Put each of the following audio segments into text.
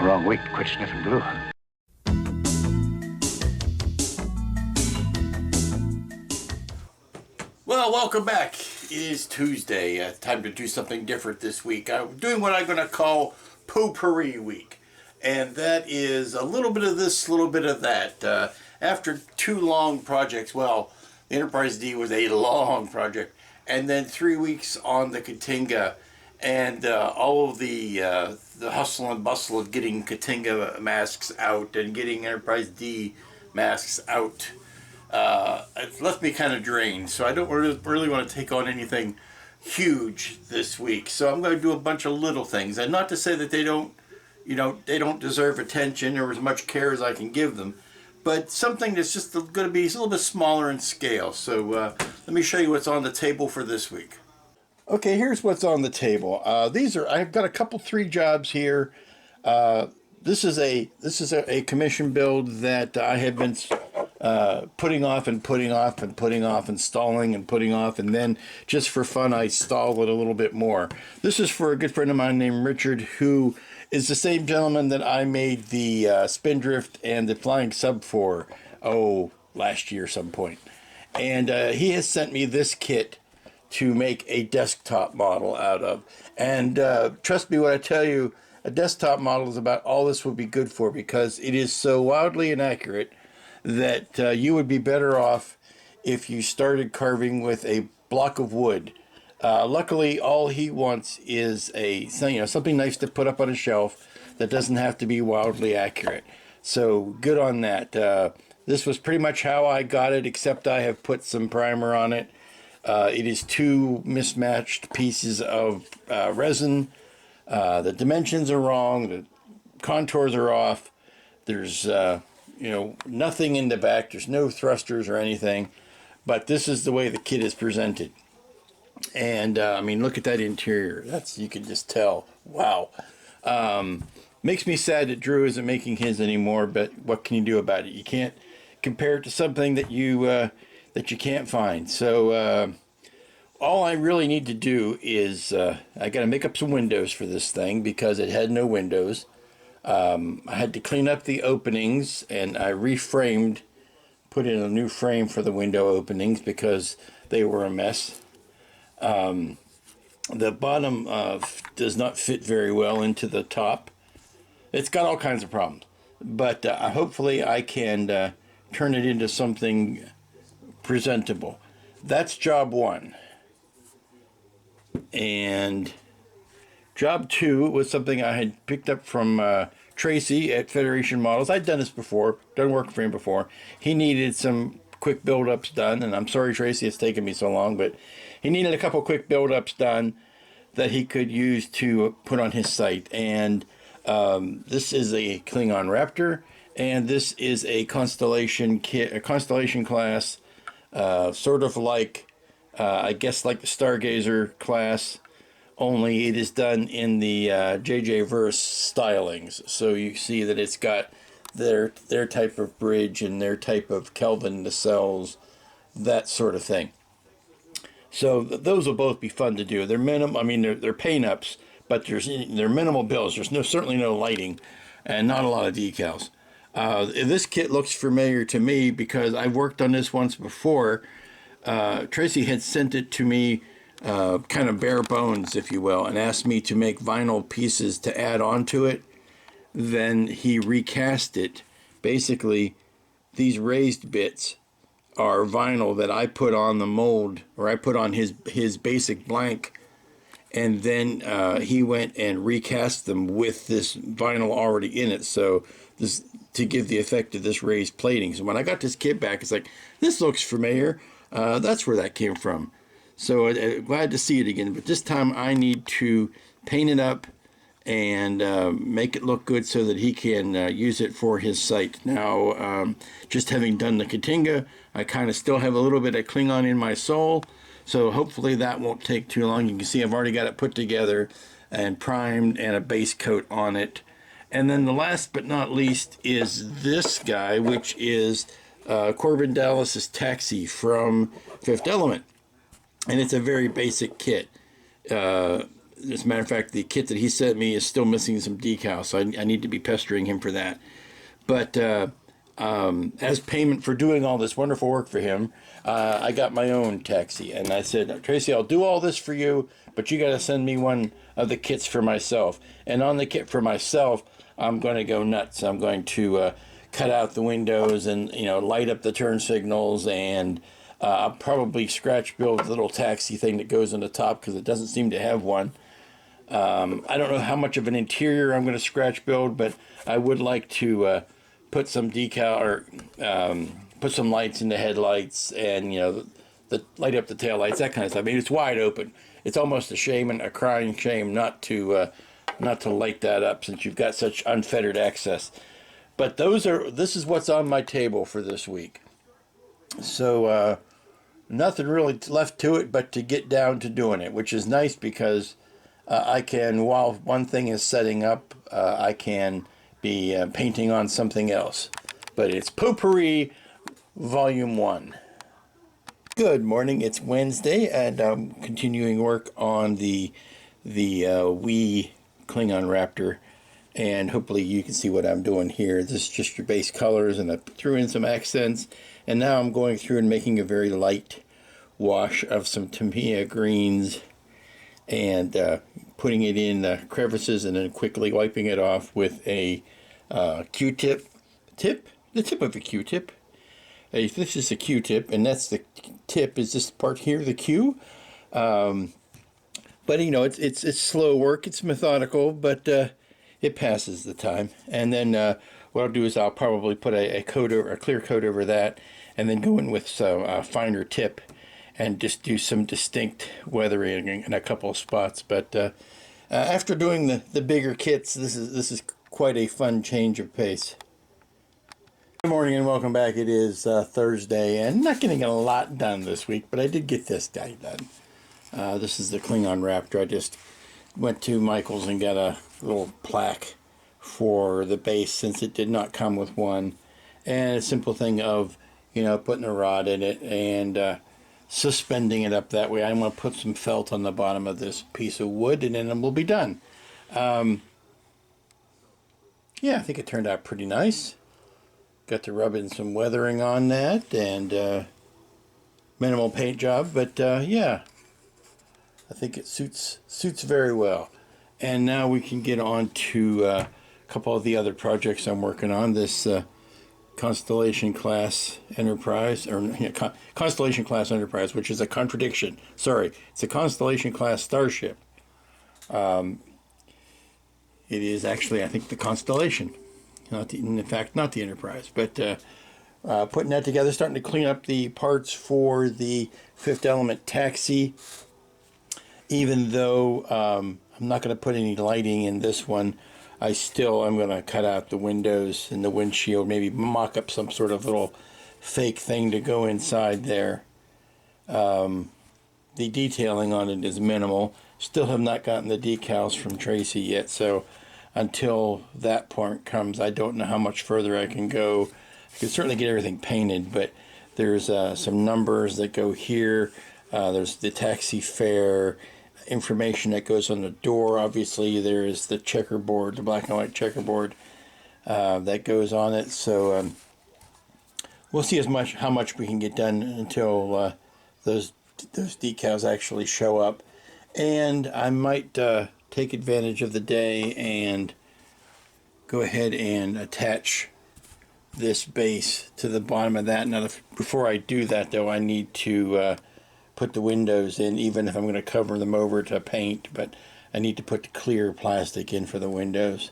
Wrong week to quit sniffing glue. Well, welcome back. It is Tuesday. Time to do something different this week. I'm doing what I'm going to call Potpourri week. And that is a little bit of this, a little bit of that. After 2 long projects, well, the Enterprise D was a long project. And then 3 weeks on the Katinga. And all of the hustle and bustle of getting Katinga masks out and getting Enterprise D masks out. It left me kind of drained, so I don't really want to take on anything huge this week. So I'm going to do a bunch of little things, and not to say that they don't, they don't deserve attention or as much care as I can give them, but something that's just going to be a little bit smaller in scale. So let me show you what's on the table for this week. Okay, here's what's on the table. I've got a couple 3 jobs here. This is a commission build that I have been putting off and putting off and putting off, installing and putting off, and then just for fun I stall it a little bit more. This is for a good friend of mine named Richard, who is the same gentleman that I made the Spindrift and the Flying Sub for, last year some point. And he has sent me this kit to make a desktop model out of. And trust me when I tell you, a desktop model is about all this would be good for, because it is so wildly inaccurate that you would be better off if you started carving with a block of wood. Luckily, all he wants is something nice to put up on a shelf that doesn't have to be wildly accurate. So good on that. This was pretty much how I got it, except I have put some primer on it. It is 2 mismatched pieces of resin. The dimensions are wrong. The contours are off. There's nothing in the back. There's no thrusters or anything, but this is the way the kit is presented. And look at that interior. You can just tell. Wow. Makes me sad that Drew isn't making his anymore, but what can you do about it? You can't compare it to something that you can't find. So all I really need to do is I got to make up some windows for this thing, because it had no windows. I had to clean up the openings, and I reframed, put in a new frame for the window openings because they were a mess. The bottom does not fit very well into the top. It's got all kinds of problems, but hopefully I can turn it into something presentable. That's job 1. And job 2 was something I had picked up from Tracy at Federation Models. I'd done this before, done work for him before. He needed some quick build-ups done, and I'm sorry, Tracy, it's taken me so long, but he needed a couple quick build-ups done that he could use to put on his site. And this is a Klingon Raptor, and this is a Constellation kit, a Constellation class, sort of like, I guess like the Stargazer class, only it is done in the JJ Verse stylings. So you see that it's got their type of bridge and their type of Kelvin nacelles, that sort of thing. So those will both be fun to do. They're they're paint-ups, but they're minimal builds. There's certainly no lighting and not a lot of decals. This kit looks familiar to me because I've worked on this once before. Tracy had sent it to me kind of bare bones, if you will, and asked me to make vinyl pieces to add on to it. Then he recast it. Basically, these raised bits are vinyl that I put on the mold, or I put on his basic blank, and then he went and recast them with this vinyl already in it, so this to give the effect of this raised plating. So when I got this kit back, it's like, this looks familiar. That's where that came from. So glad to see it again, but this time I need to paint it up and make it look good so that he can use it for his site. Now, just having done the Katinga, I kind of still have a little bit of Klingon in my soul, so hopefully that won't take too long. You can see I've already got it put together and primed and a base coat on it. And then the last but not least is this guy, which is Corbin Dallas's Taxi from Fifth Element. And it's a very basic kit. as a matter of fact, the kit that he sent me is still missing some decals, so I need to be pestering him for that. But as payment for doing all this wonderful work for him, I got my own taxi. And I said, Tracy, I'll do all this for you, but you got to send me one of the kits for myself. And on the kit for myself, I'm going to go nuts. I'm going to cut out the windows and, light up the turn signals, and I'll probably scratch build the little taxi thing that goes on the top because it doesn't seem to have one. I don't know how much of an interior I'm going to scratch build, but I would like to put some decal or put some lights in the headlights, and the light up the tail lights, that kind of stuff. I mean, it's wide open. It's almost a shame and a crying shame not to light that up, since you've got such unfettered access. But this is what's on my table for this week. So nothing really left to it but to get down to doing it, which is nice because I can, while one thing is setting up, I can be painting on something else. But it's Potpourri Volume 1. Good morning, it's Wednesday, and I'm continuing work on the wee Klingon Raptor, and hopefully you can see what I'm doing here. This is just your base colors, and I threw in some accents, and now I'm going through and making a very light wash of some Tamiya greens, and putting it in the crevices, and then quickly wiping it off with a Q-tip. The tip of a Q-tip. This is a Q-tip, and that's the tip, is this part here, the Q. But it's slow work, it's methodical, but it passes the time. And then what I'll do is I'll probably put a clear coat over that, and then go in with some finer tip and just do some distinct weathering in a couple of spots. But after doing the bigger kits, this is quite a fun change of pace. Good morning and welcome back. It is Thursday, and not getting a lot done this week, but I did get this guy done. This is the Klingon Raptor. I just went to Michael's and got a little plaque for the base, since it did not come with one, and a simple thing of putting a rod in it and suspending it up that way. I'm going to put some felt on the bottom of this piece of wood, and then we'll be done. Yeah, I think it turned out pretty nice. Got to rub in some weathering on that, and minimal paint job, but yeah, I think it suits very well. And now we can get on to a couple of the other projects I'm working on. This Constellation class Enterprise, Constellation class Enterprise, which is a contradiction. Sorry, it's a Constellation class Starship. It is actually, I think, the Constellation. In fact, not the Enterprise, but putting that together, starting to clean up the parts for the Fifth Element taxi. Even though I'm not going to put any lighting in this one, I'm going to cut out the windows and the windshield, maybe mock up some sort of little fake thing to go inside there. The detailing on it is minimal. Still have not gotten the decals from Tracy yet, so until that point comes, I don't know how much further I can go. I can certainly get everything painted, but there's some numbers that go here. There's the taxi fare information that goes on the door. Obviously, there is the checkerboard, the black and white checkerboard that goes on it. So we'll see how much we can get done until those decals actually show up. And I might take advantage of the day and go ahead and attach this base to the bottom of that. Now, before I do that, though, I need to put the windows in, even if I'm going to cover them over to paint, but I need to put the clear plastic in for the windows.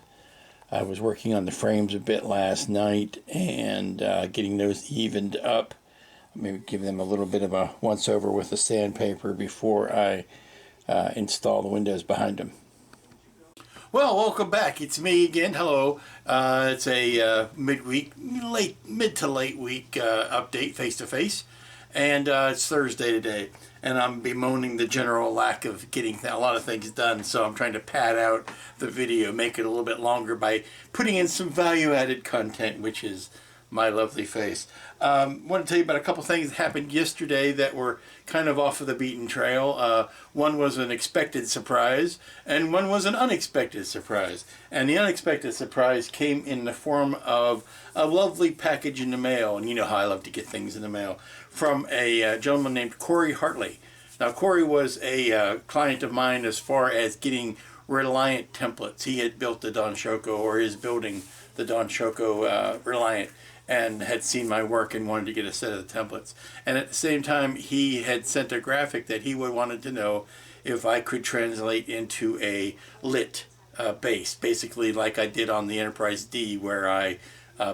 I was working on the frames a bit last night and getting those evened up. Maybe give them a little bit of a once over with the sandpaper before I install the windows behind them. Well, welcome back. It's me again. Hello. It's a mid to late week update, face to face, and it's Thursday today, and I'm bemoaning the general lack of getting a lot of things done. So I'm trying to pad out the video, make it a little bit longer by putting in some value-added content, which is my lovely face. Want to tell you about a couple things that happened yesterday that were kind of off of the beaten trail. One was an expected surprise, and one was an unexpected surprise. And the unexpected surprise came in the form of a lovely package in the mail, and you know how I love to get things in the mail, from a gentleman named Corey Hartley. Now, Corey was a client of mine as far as getting Reliant templates. He had built the Don Shoko, or is building the Don Shoko Reliant, and had seen my work and wanted to get a set of the templates. And at the same time, he had sent a graphic that he wanted to know if I could translate into a lit base, basically like I did on the Enterprise D, where I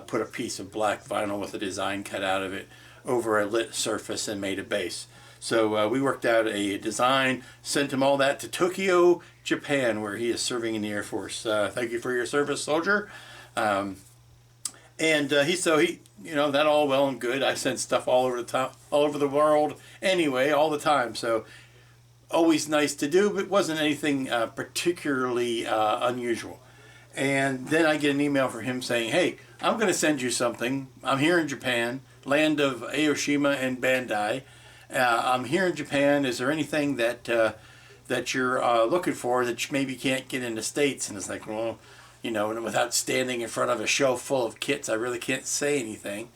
put a piece of black vinyl with a design cut out of it over a lit surface and made a base. So we worked out a design, sent him all that to Tokyo, Japan, where he is serving in the Air Force. Thank you for your service, soldier. And he, you know, that all well and good. I sent stuff all over the world, anyway, all the time. So always nice to do, but it wasn't anything particularly unusual. And then I get an email from him saying, "Hey, I'm going to send you something. I'm here in Japan, land of Aoshima and Bandai. I'm here in Japan. Is there anything that that you're looking for that you maybe can't get in the States?" And it's like, well, you know, and without standing in front of a shelf full of kits, I really can't say anything.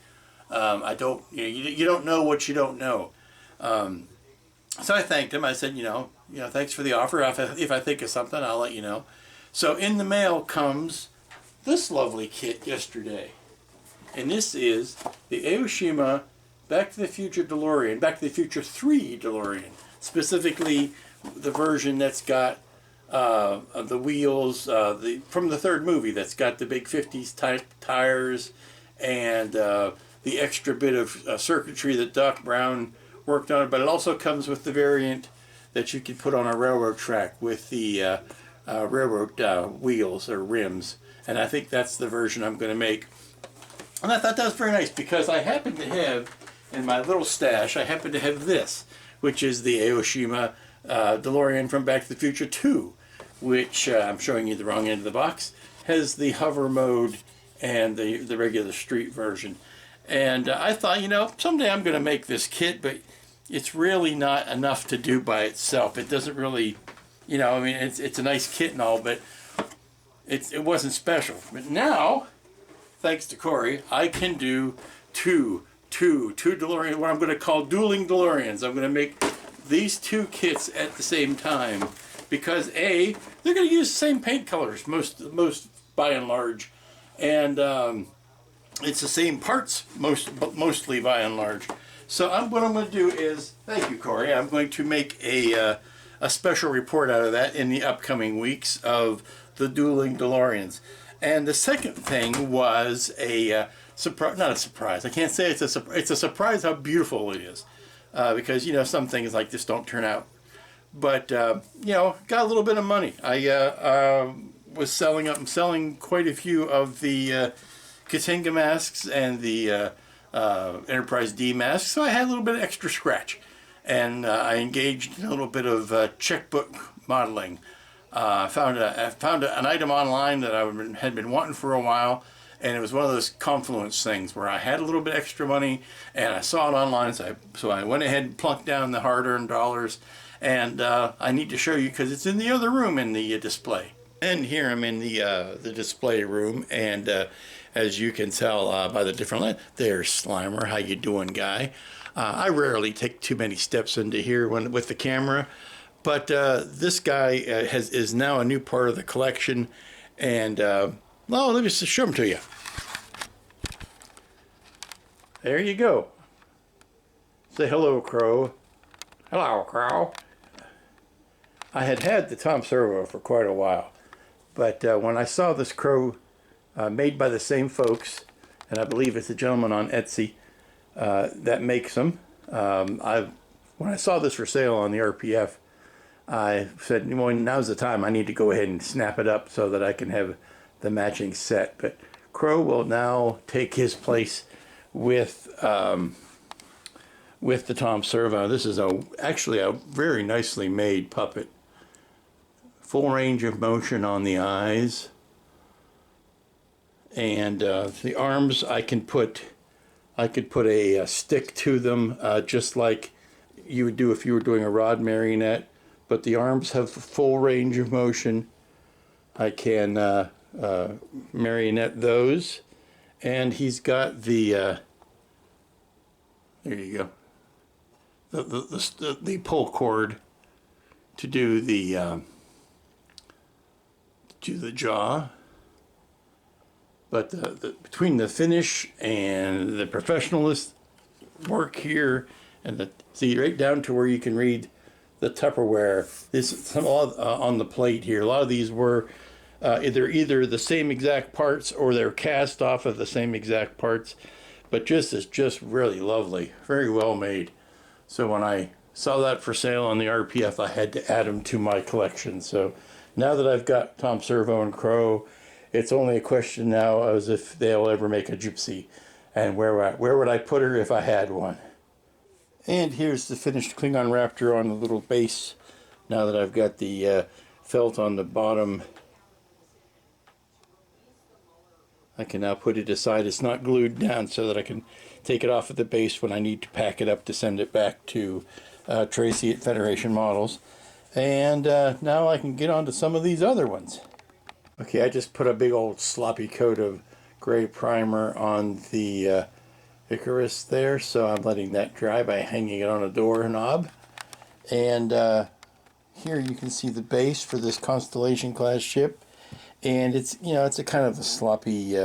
I don't, you don't know what you don't know. So I thanked him. I said, you know, thanks for the offer. If I think of something, I'll let you know. So in the mail comes this lovely kit yesterday. And this is the Aoshima Back to the Future DeLorean, Back to the Future 3 DeLorean. Specifically, the version that's got the wheels from the third movie, that's got the big 50s type tires and the extra bit of circuitry that Doc Brown worked on. But it also comes with the variant that you can put on a railroad track with the railroad wheels or rims. And I think that's the version I'm going to make. And I thought that was very nice, because I happen to have, in my little stash, I happen to have this, which is the Aoshima DeLorean from Back to the Future 2, which I'm showing you the wrong end of the box, has the hover mode and the regular street version. And I thought, someday I'm going to make this kit, but it's really not enough to do by itself. It doesn't really, it's a nice kit and all, but it wasn't special. But now, thanks to Corey, I can do two DeLorean, what I'm going to call dueling DeLoreans. I'm going to make these two kits at the same time, because A, they're going to use the same paint colors most by and large, and it's the same parts mostly by and large. So what I'm going to do is, thank you, Corey, I'm going to make a special report out of that in the upcoming weeks of the dueling DeLoreans. And the second thing was a surprise, not a surprise. I can't say it's a surprise how beautiful it is, because some things like this don't turn out. But got a little bit of money. I was selling quite a few of the Katinga masks and the Enterprise D masks, so I had a little bit of extra scratch, and I engaged in a little bit of checkbook modeling. I found an item online that I had been wanting for a while, and it was one of those confluence things where I had a little bit extra money, and I saw it online, so I went ahead and plunked down the hard-earned dollars, and I need to show you because it's in the other room in the display. And here I'm in the display room, and as you can tell by the different light, there's Slimer. How you doing, guy? I rarely take too many steps into here with the camera. But this guy is now a new part of the collection, and well, let me just show him to you. There you go. Say hello, Crow. Hello, Crow. I had the Tom Servo for quite a while, but when I saw this Crow made by the same folks, and I believe it's a gentleman on Etsy that makes them, when I saw this for sale on the RPF, I said, well, now's the time. I need to go ahead and snap it up so that I can have the matching set. But Crow will now take his place with the Tom Servo. This is actually a very nicely made puppet. Full range of motion on the eyes. And the arms, I could put a stick to them, just like you would do if you were doing a rod marionette. But the arms have full range of motion. I can marionette those. And he's got the, there you go, the pull cord to do the jaw. But between the finish and the professionalist work here, and see right down to where you can read the Tupperware, on the plate here. A lot of these were either the same exact parts or they're cast off of the same exact parts. But it's just really lovely, very well made. So when I saw that for sale on the RPF, I had to add them to my collection. So now that I've got Tom Servo and Crow, it's only a question now as if they'll ever make a gypsy, and where would I put her if I had one. And here's the finished Klingon Raptor on the little base. Now that I've got the felt on the bottom, I can now put it aside. It's not glued down, so that I can take it off of the base when I need to pack it up to send it back to Tracy at Federation Models. And now I can get on to some of these other ones. Okay, I just put a big old sloppy coat of gray primer on the Icarus there, so I'm letting that dry by hanging it on a door knob. And here you can see the base for this Constellation class ship, and it's a kind of a sloppy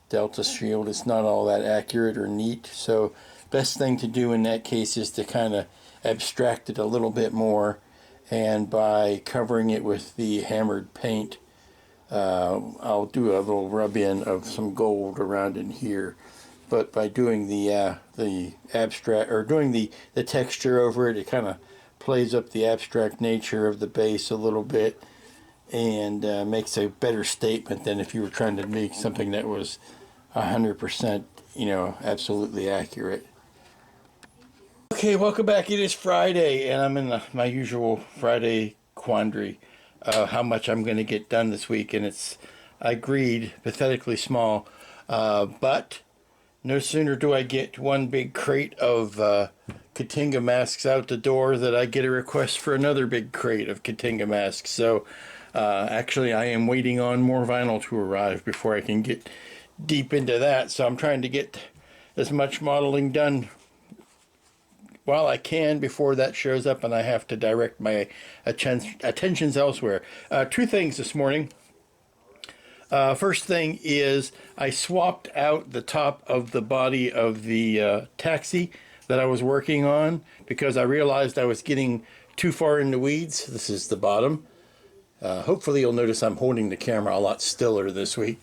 Delta shield. It's not all that accurate or neat, so best thing to do in that case is to kind of abstract it a little bit more, and by covering it with the hammered paint, I'll do a little rub-in of some gold around in here. But by doing the abstract, or doing the texture over it, it kind of plays up the abstract nature of the base a little bit, and makes a better statement than if you were trying to make something that was 100%, absolutely accurate. Okay, welcome back. It is Friday, and I'm in my usual Friday quandary. How much I'm going to get done this week, and I agreed, pathetically small, but no sooner do I get one big crate of Katinga masks out the door that I get a request for another big crate of Katinga masks. So actually I am waiting on more vinyl to arrive before I can get deep into that, so I'm trying to get as much modeling done while I can before that shows up and I have to direct my attentions elsewhere. Two things this morning. First thing is I swapped out the top of the body of the taxi that I was working on because I realized I was getting too far in the weeds. This is the bottom. Hopefully you'll notice I'm holding the camera a lot stiller this week.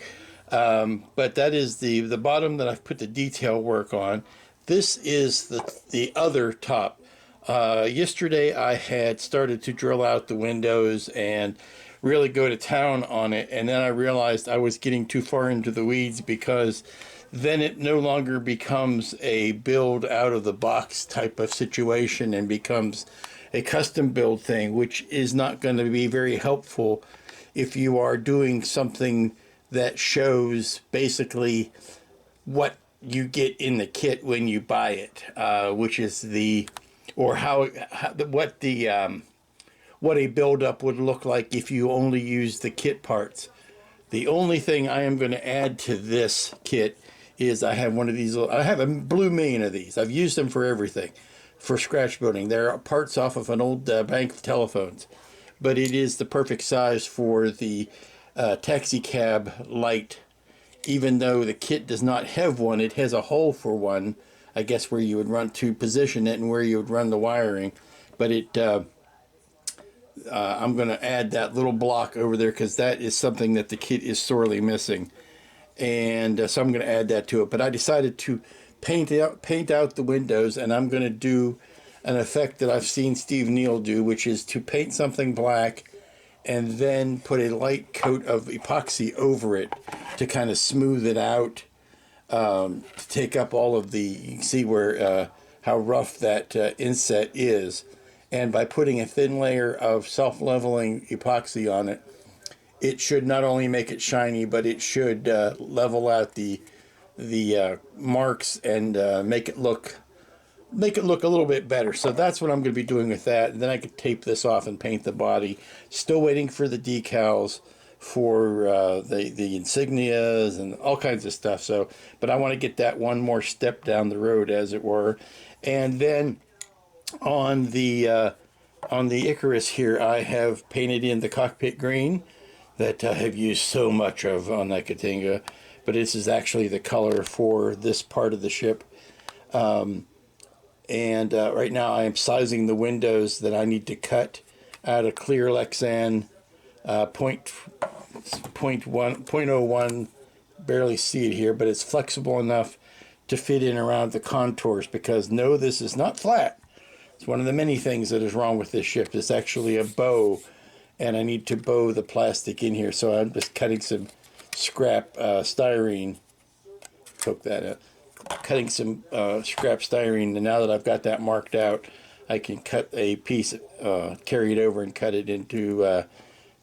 But that is the bottom that I've put the detail work on. This is the other top. Yesterday I had started to drill out the windows and really go to town on it, and then I realized I was getting too far into the weeds because then it no longer becomes a build out of the box type of situation and becomes a custom build thing, which is not going to be very helpful if you are doing something that shows basically what you get in the kit when you buy it, which is what a build-up would look like if you only use the kit parts. The only thing I am going to add to this kit is I have one of these. I have a blue million of these. I've used them for everything, for scratch building. They're parts off of an old bank of telephones, but it is the perfect size for the taxi cab light. Even though the kit does not have one, it has a hole for one, I guess, where you would run to position it and where you would run the wiring. But I'm going to add that little block over there because that is something that the kit is sorely missing. And so I'm going to add that to it. But I decided to paint out the windows, and I'm going to do an effect that I've seen Steve Neal do, which is to paint something black and then put a light coat of epoxy over it to kind of smooth it out, to take up all of the, you can see where how rough that inset is. And by putting a thin layer of self-leveling epoxy on it, it should not only make it shiny, but it should level out the marks and make it look a little bit better. So that's what I'm going to be doing with that. And then I could tape this off and paint the body. Still waiting for the decals for the insignias and all kinds of stuff. So, but I want to get that one more step down the road, as it were. And then on the Icarus here, I have painted in the cockpit green that I have used so much of on that Katinga, but this is actually the color for this part of the ship. And right now I am sizing the windows that I need to cut out of clear Lexan 0.01, barely see it here, but it's flexible enough to fit in around the contours, because no, this is not flat. It's one of the many things that is wrong with this ship. It's actually a bow, and I need to bow the plastic in here. So I'm just cutting some scrap styrene. Poke that out. Cutting some scrap styrene, and now that I've got that marked out, I can cut a piece, carry it over and cut it into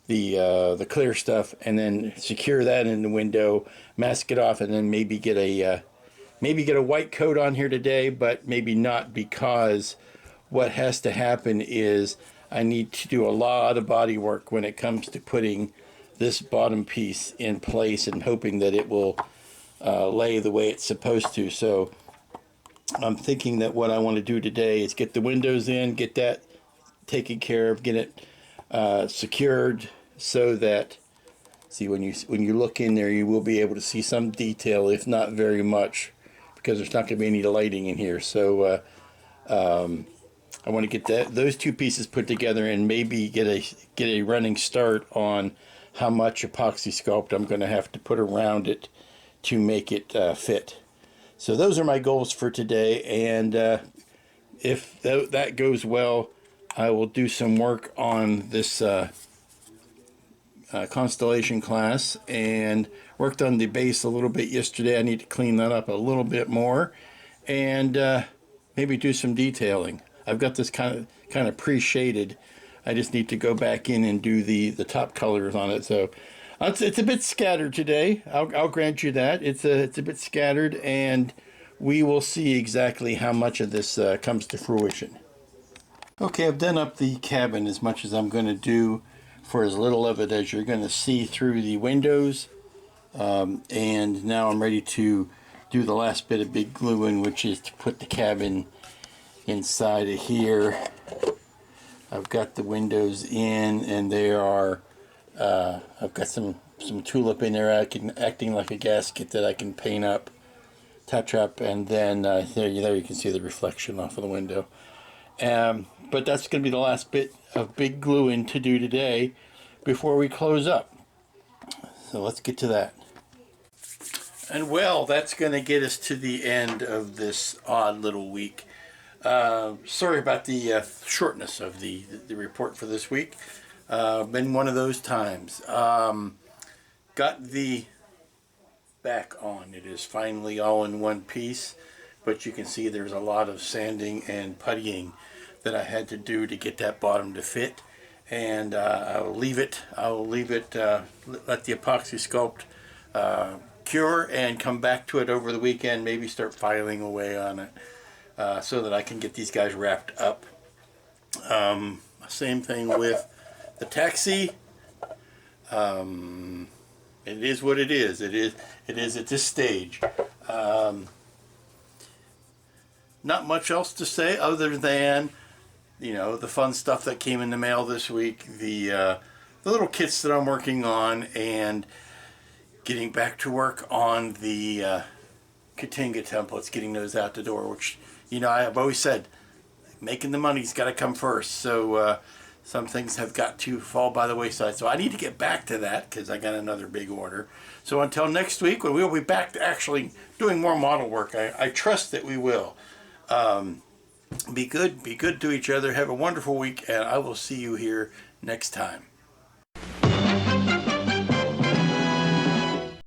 the clear stuff, and then secure that in the window, mask it off, and then maybe get a white coat on here today, but maybe not, because what has to happen is I need to do a lot of body work when it comes to putting this bottom piece in place and hoping that it will lay the way it's supposed to. So I'm thinking that what I want to do today is get the windows in, get that taken care of, get it secured, so that, see, when you look in there, you will be able to see some detail, if not very much, because there's not going to be any lighting in here. So I want to get those two pieces put together, and maybe get a running start on how much epoxy sculpt I'm going to have to put around it to make it fit. So those are my goals for today, and if that goes well, I will do some work on this Constellation class, and worked on the base a little bit yesterday. I need to clean that up a little bit more, and maybe do some detailing. I've got this kind of pre-shaded. I just need to go back in and do the top colors on it. So it's a bit scattered today. I'll grant you that. It's a bit scattered, and we will see exactly how much of this comes to fruition. Okay, I've done up the cabin as much as I'm going to do for as little of it as you're going to see through the windows. And now I'm ready to do the last bit of big gluing, which is to put the cabin inside of here. I've got the windows in, and they are, I've got some tulip in there acting like a gasket that I can paint up, touch up, and then there you can see the reflection off of the window. But that's going to be the last bit of big gluing to do today before we close up. So let's get to that. And well, that's going to get us to the end of this odd little week. Sorry about the shortness of the report for this week. Been one of those times. Got the back on. It is finally all in one piece, but you can see there's a lot of sanding and puttying that I had to do to get that bottom to fit. And I'll leave it, let the epoxy sculpt cure, and come back to it over the weekend, maybe start filing away on it. So that I can get these guys wrapped up. Same thing with the taxi. It is what it is. It is at this stage. Not much else to say other than, the fun stuff that came in the mail this week, the little kits that I'm working on, and getting back to work on the Katinga templates, getting those out the door, which, I've always said, making the money's got to come first. So some things have got to fall by the wayside. So I need to get back to that, because I got another big order. So until next week, when we'll be back to actually doing more model work, I trust that we will. Be good to each other. Have a wonderful week, and I will see you here next time.